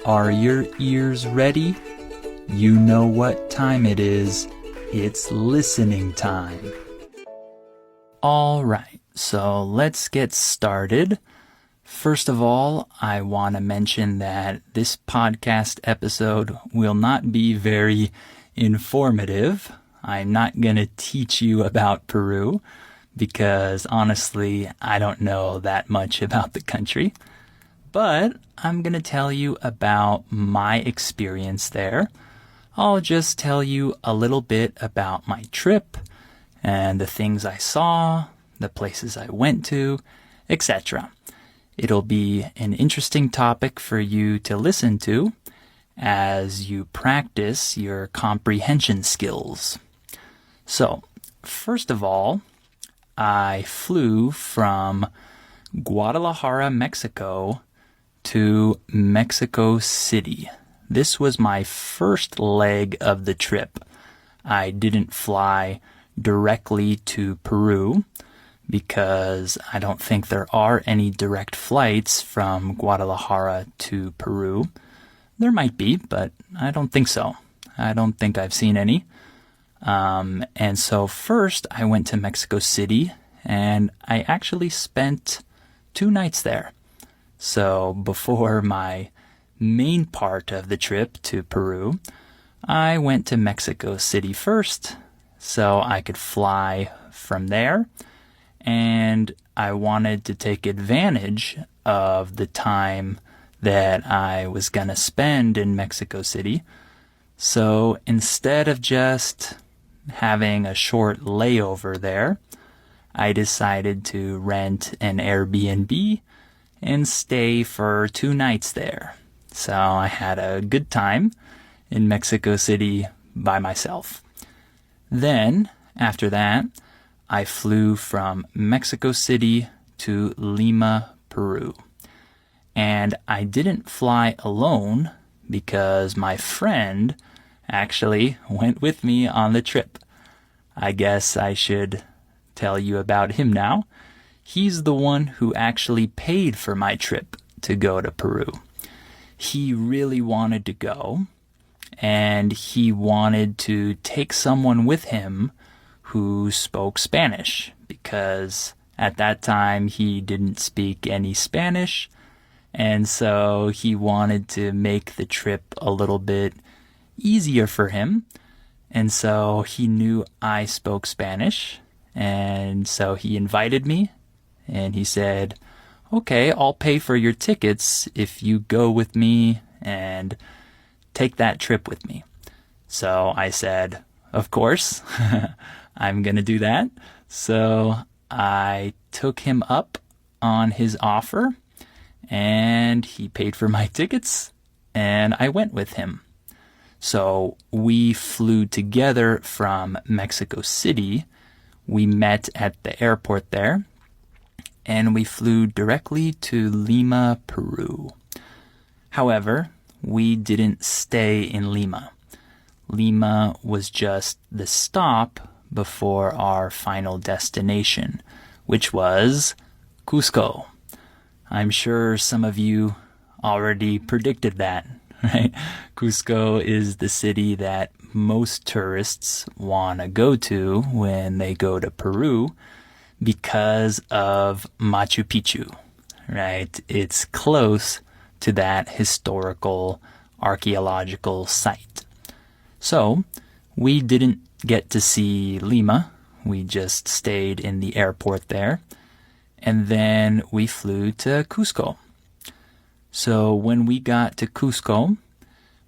Are your ears ready? You know what time it is. It's listening time. All right, so let's get started. First of all, I want to mention that this podcast episode will not be very informative. I'm not going to teach you about Peru because honestly, I don't know that much about the country. But I'm going to tell you about my experience there. I'll just tell you a little bit about my trip and the things I saw, the places I went to, etc. It'll be an interesting topic for you to listen to as you practice your comprehension skills. So, first of all, I flew from Guadalajara, Mexico to Mexico City. This was my first leg of the trip. I didn't fly directly to Peru because I don't think there are any direct flights from Guadalajara to Peru. There might be, but I don't think so. I don't think I've seen any. And so first I went to Mexico City and I actually spent 2 nights there. So before my main part of the trip to Peru, I went to Mexico City first so I could fly from there. And I wanted to take advantage of the time that I was going to spend in Mexico City. So instead of just having a short layover there, I decided to rent an Airbnb and stay for 2 nights there. So I had a good time in Mexico City by myself. Then, after that, I flew from Mexico City to Lima, Peru. And I didn't fly alone because my friend actually went with me on the trip. I guess I should tell you about him now. He's the one who actually paid for my trip to go to Peru. He really wanted to go, and he wanted to take someone with him who spoke Spanish, because at that time he didn't speak any Spanish, and so he wanted to make the trip a little bit easier for him. And so he knew I spoke Spanish, and so he invited me, and he said, okay, I'll pay for your tickets if you go with me and take that trip with me. So I said, of course, I'm going to do that. So I took him up on his offer, and he paid for my tickets, and I went with him. So we flew together from Mexico City. We met at the airport there, and we flew directly to Lima, Peru. However, we didn't stay in Lima. Lima was just the stop before our final destination, which was Cusco. I'm sure some of you already predicted that, right? Cusco is the city that most tourists want to go to when they go to Peru because of Machu Picchu, right? It's close to that historical archaeological site. So we didn't get to see Lima. We just stayed in the airport there. And then we flew to Cusco. So when we got to Cusco,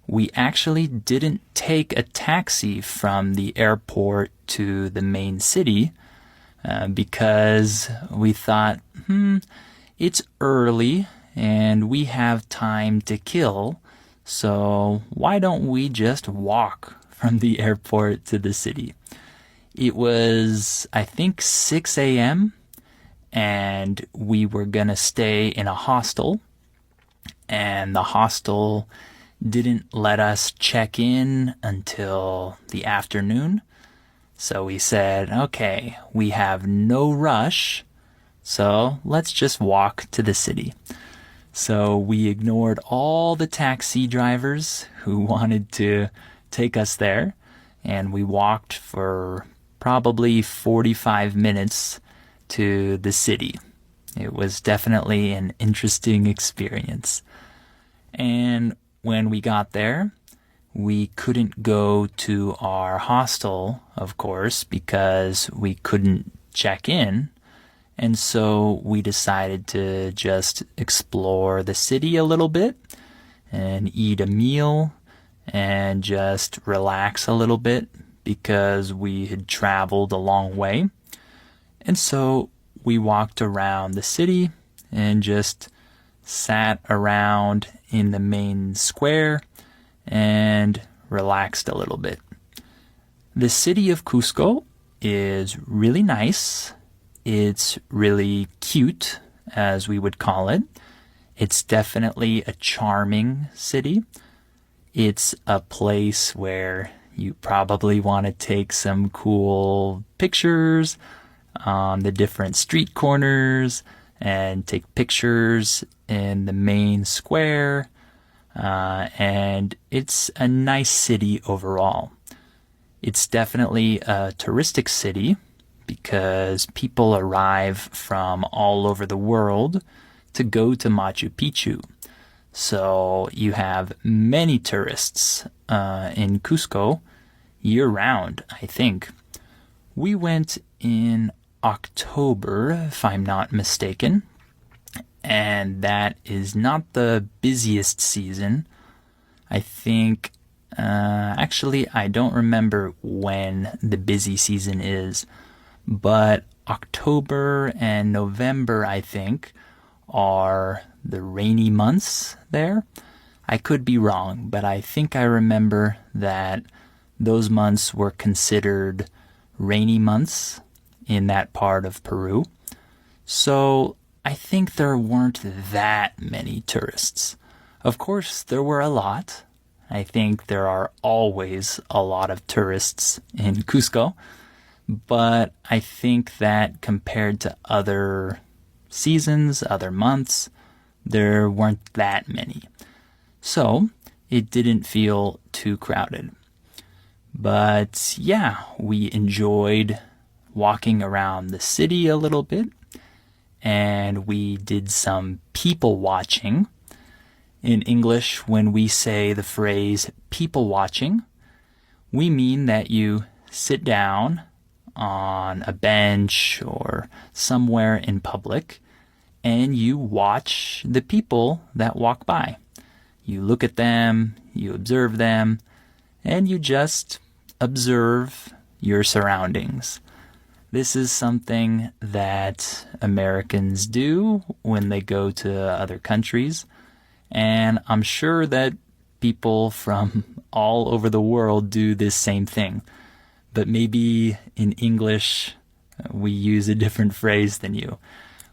we actually didn't take a taxi from the airport to the main city because we thought, it's early and we have time to kill, so why don't we just walk from the airport to the city? It was, I think, 6 a.m., and we were going to stay in a hostel, and the hostel didn't let us check in until the afternoon. So we said, okay, we have no rush, so let's just walk to the city. So we ignored all the taxi drivers who wanted to take us there, and we walked for probably 45 minutes to the city. It was definitely an interesting experience. And when we got there, we couldn't go to our hostel, of course, because we couldn't check in. And so we decided to just explore the city a little bit and eat a meal and just relax a little bit because we had traveled a long way. And so we walked around the city and just sat around in the main square and relaxed a little bit. The city of Cusco is really nice. It's really cute, as we would call it. It's definitely a charming city. It's a place where you probably want to take some cool pictures on the different street corners and take pictures in the main square. And it's a nice city overall. It's definitely a touristic city because people arrive from all over the world to go to Machu Picchu. So you have many tourists in Cusco year-round, I think. We went in October, if I'm not mistaken, and that is not the busiest season. I think, actually, I don't remember when the busy season is, but October and November, I think, are the rainy months there. I could be wrong, but I think I remember that those months were considered rainy months in that part of Peru. So I think there weren't that many tourists. Of course, there were a lot. I think there are always a lot of tourists in Cusco. But I think that compared to other seasons, other months, there weren't that many. So it didn't feel too crowded. But yeah, we enjoyed walking around the city a little bit, and we did some people watching. In English, when we say the phrase people watching, we mean that you sit down on a bench or somewhere in public and you watch the people that walk by. You look at them, you observe them, and you just observe your surroundings. This is something that Americans do when they go to other countries, and I'm sure that people from all over the world do this same thing. But maybe in English, we use a different phrase than you.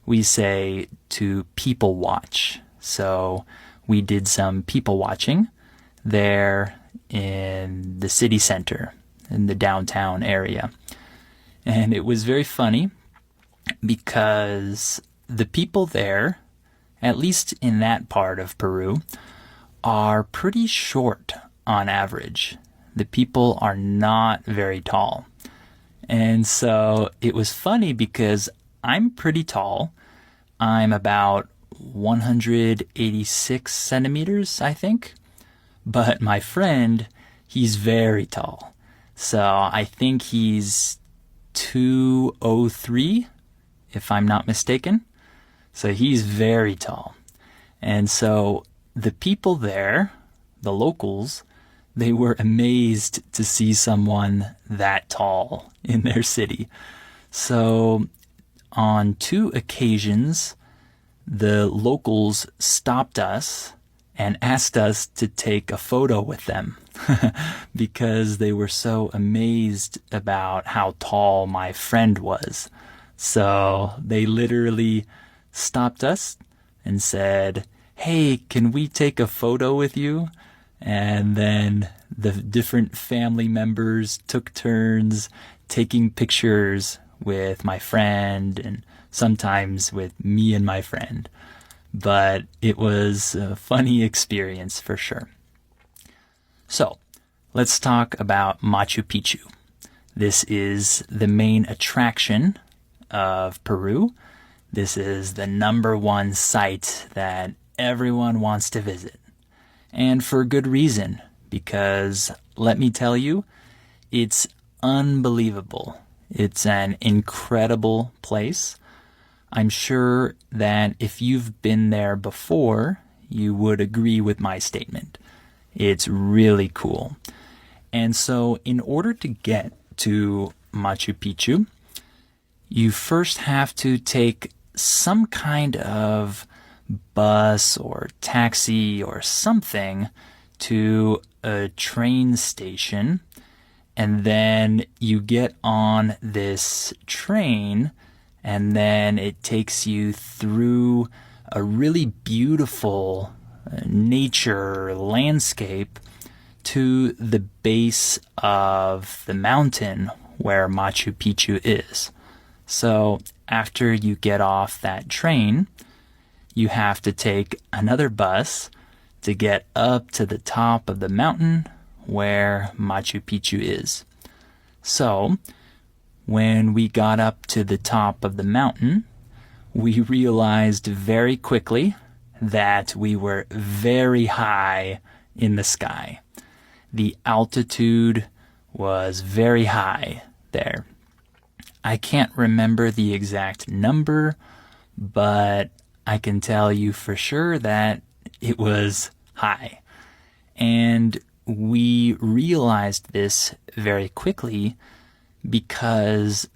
We say to people watch. So we did some people watching there in the city center, in the downtown area. And it was very funny because the people there, at least in that part of Peru, are pretty short on average. The people are not very tall. And so it was funny because I'm pretty tall. I'm about 186 centimeters, I think. But my friend, he's very tall. So I think he's 203, if I'm not mistaken. So he's very tall. And so the people there, the locals, they were amazed to see someone that tall in their city. So on 2 occasions, the locals stopped us and asked us to take a photo with them because they were so amazed about how tall my friend was. So they literally stopped us and said, "Hey, can we take a photo with you?" And then the different family members took turns taking pictures with my friend and sometimes with me and my friend. but it was a funny experience for sure. So, let's talk about Machu Picchu. This is the main attraction of Peru. This is the #1 site that everyone wants to visit. And for good reason, because let me tell you, it's unbelievable. It's an incredible place. I'm sure that if you've been there before, you would agree with my statement. It's really cool. And so in order to get to Machu Picchu, you first have to take some kind of bus or taxi or something to a train station, and then you get on this train, and then it takes you through a really beautiful nature landscape to the base of the mountain where Machu Picchu is. So after you get off that train, you have to take another bus to get up to the top of the mountain where Machu Picchu is. So when we got up to the top of the mountain, we realized very quickly that we were very high in the sky. The altitude was very high there. I can't remember the exact number, but I can tell you for sure that it was high. And we realized this very quickly because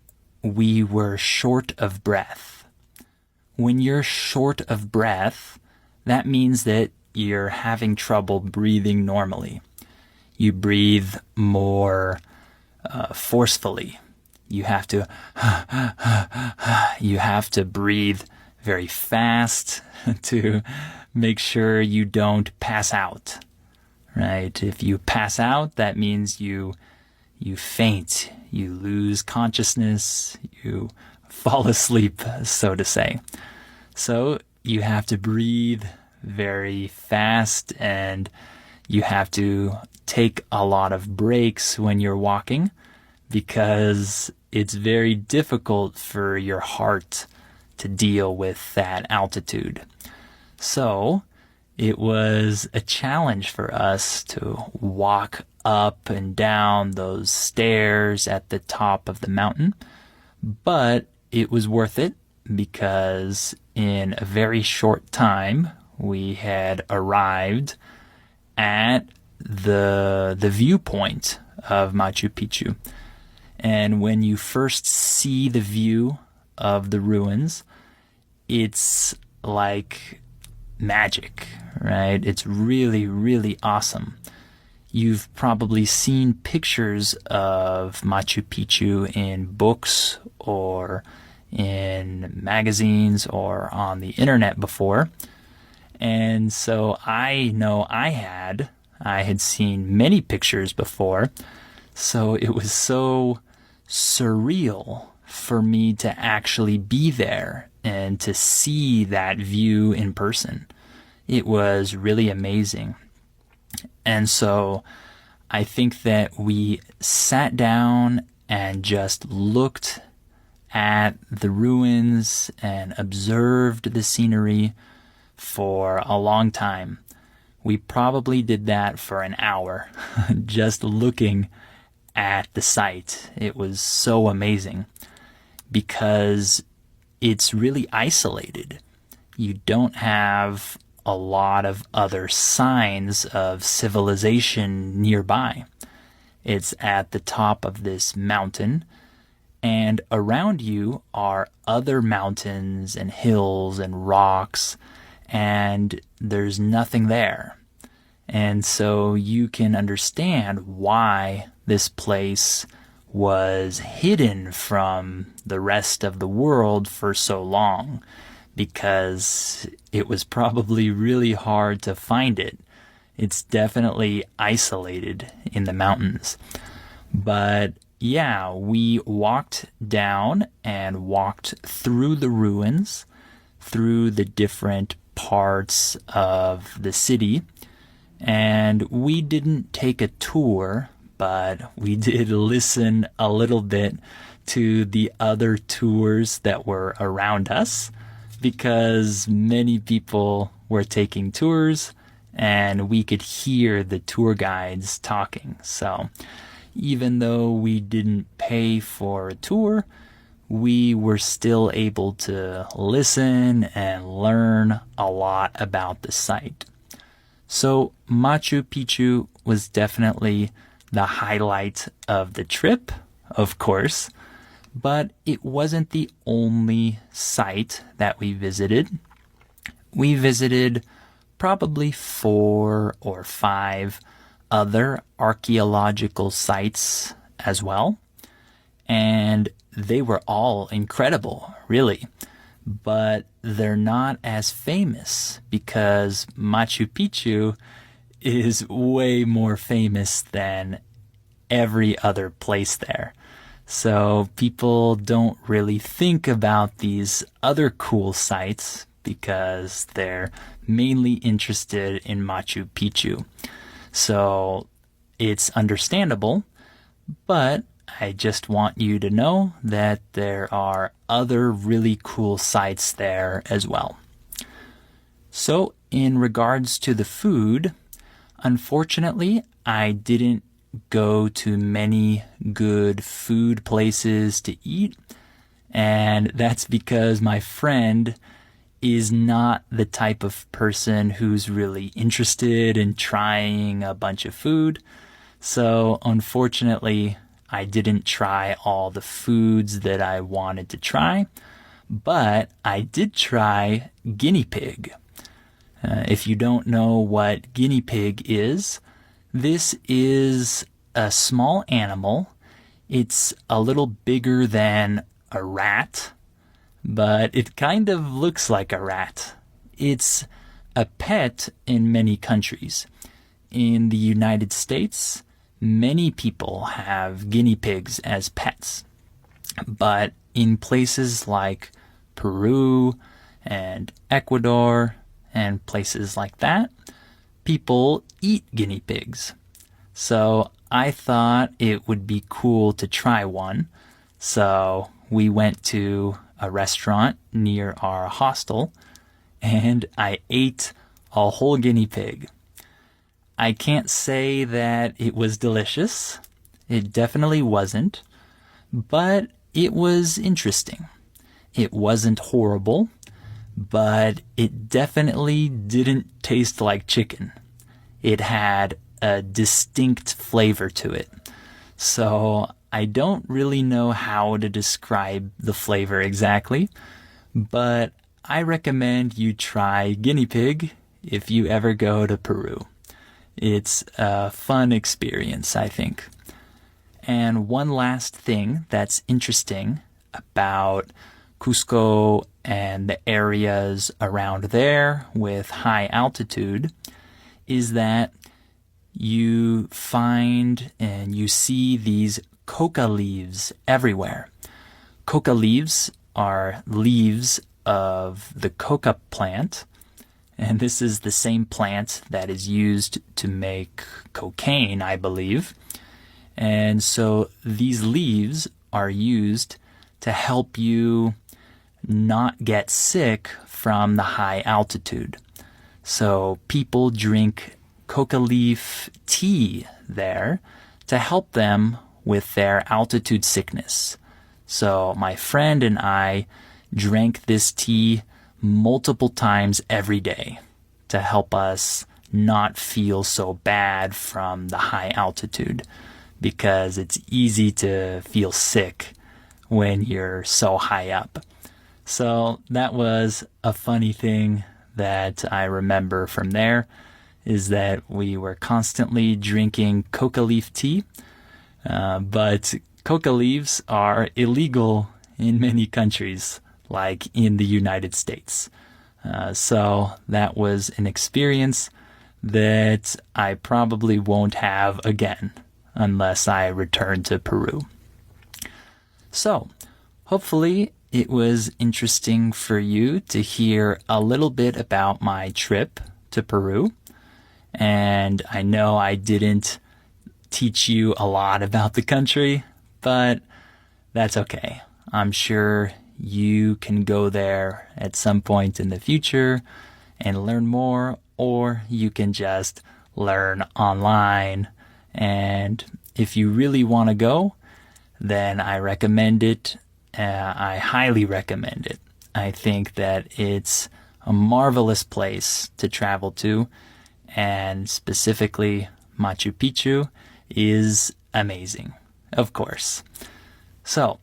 we were short of breath. When you're short of breath, that means that you're having trouble breathing normally. You breathe more forcefully. You have to breathe very fast to make sure you don't pass out, right? If you pass out, that means you faint, you lose consciousness, you fall asleep, so to say. So you have to breathe very fast, and you have to take a lot of breaks when you're walking, because it's very difficult for your heart to deal with that altitude. So it was a challenge for us to walk up and down those stairs at the top of the mountain, but it was worth it because in a very short time we had arrived at the viewpoint of Machu Picchu. And when you first see the view of the ruins, it's like magic, right? It's really, really awesome. You've probably seen pictures of Machu Picchu in books or in magazines or on the internet before. And so I know I had seen many pictures before. So it was so surreal for me to actually be there and to see that view in person. It was really amazing. And so I think that we sat down and just looked at the ruins and observed the scenery for a long time. We probably did that for an hour, just looking at the site. It was so amazing because it's really isolated. You don't have a lot of other signs of civilization nearby. It's at the top of this mountain, and around you are other mountains and hills and rocks, and there's nothing there. And so you can understand why this place was hidden from the rest of the world for so long, because it was probably really hard to find it. It's definitely isolated in the mountains. But yeah, we walked down and walked through the ruins, through the different parts of the city. And we didn't take a tour, but we did listen a little bit to the other tours that were around us, because many people were taking tours and we could hear the tour guides talking. So even though we didn't pay for a tour, we were still able to listen and learn a lot about the site. So Machu Picchu was definitely the highlight of the trip, of course, but it wasn't the only site that we visited. We visited probably 4 or 5 other archaeological sites as well, and they were all incredible, really. But they're not as famous because Machu Picchu is way more famous than every other place there. So people don't really think about these other cool sites because they're mainly interested in Machu Picchu. So it's understandable, but I just want you to know that there are other really cool sites there as well. So in regards to the food, unfortunately, I didn't go to many good food places to eat, and that's because my friend is not the type of person who's really interested in trying a bunch of food. So unfortunately, I didn't try all the foods that I wanted to try, but I did try guinea pig. If you don't know what guinea pig is, this is a small animal. It's a little bigger than a rat, but it kind of looks like a rat. It's a pet in many countries. In the United States, many people have guinea pigs as pets. But in places like Peru and Ecuador and places like that, people eat guinea pigs. So I thought it would be cool to try one. So we went to a restaurant near our hostel and I ate a whole guinea pig. I can't say that it was delicious. It definitely wasn't. But it was interesting. It wasn't horrible, but it definitely didn't taste like chicken. It had a distinct flavor to it. So I don't really know how to describe the flavor exactly, but I recommend you try guinea pig if you ever go to Peru. It's a fun experience, I think. And one last thing that's interesting about Cusco and the areas around there with high altitude is that you find and you see these coca leaves everywhere. Coca leaves are leaves of the coca plant, and this is the same plant that is used to make cocaine, I believe. And so these leaves are used to help you not get sick from the high altitude. So people drink coca leaf tea there to help them with their altitude sickness. So my friend and I drank this tea multiple times every day to help us not feel so bad from the high altitude, because it's easy to feel sick when you're so high up. So that was a funny thing that I remember from there, is that we were constantly drinking coca leaf tea, but coca leaves are illegal in many countries, like in the United States. So that was an experience that I probably won't have again unless I return to Peru. So hopefully it was interesting for you to hear a little bit about my trip to Peru. And I know I didn't teach you a lot about the country, but that's okay. I'm sure you can go there at some point in the future and learn more, or you can just learn online. And if you really want to go, then I recommend it. I highly recommend it. I think that it's a marvelous place to travel to, and specifically Machu Picchu is amazing, of course. So,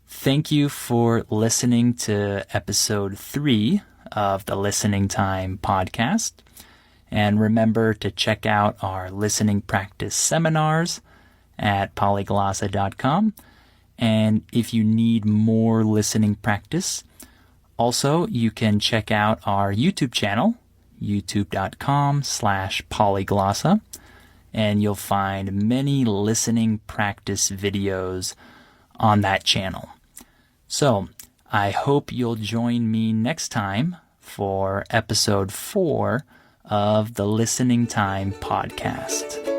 thank you for listening to episode 3 of the Listening Time podcast. And remember to check out our listening practice seminars at polyglossa.com. And if you need more listening practice, also you can check out our YouTube channel, youtube.com/polyglossa. And you'll find many listening practice videos on that channel. So, I hope you'll join me next time for episode 4 of the Listening Time podcast.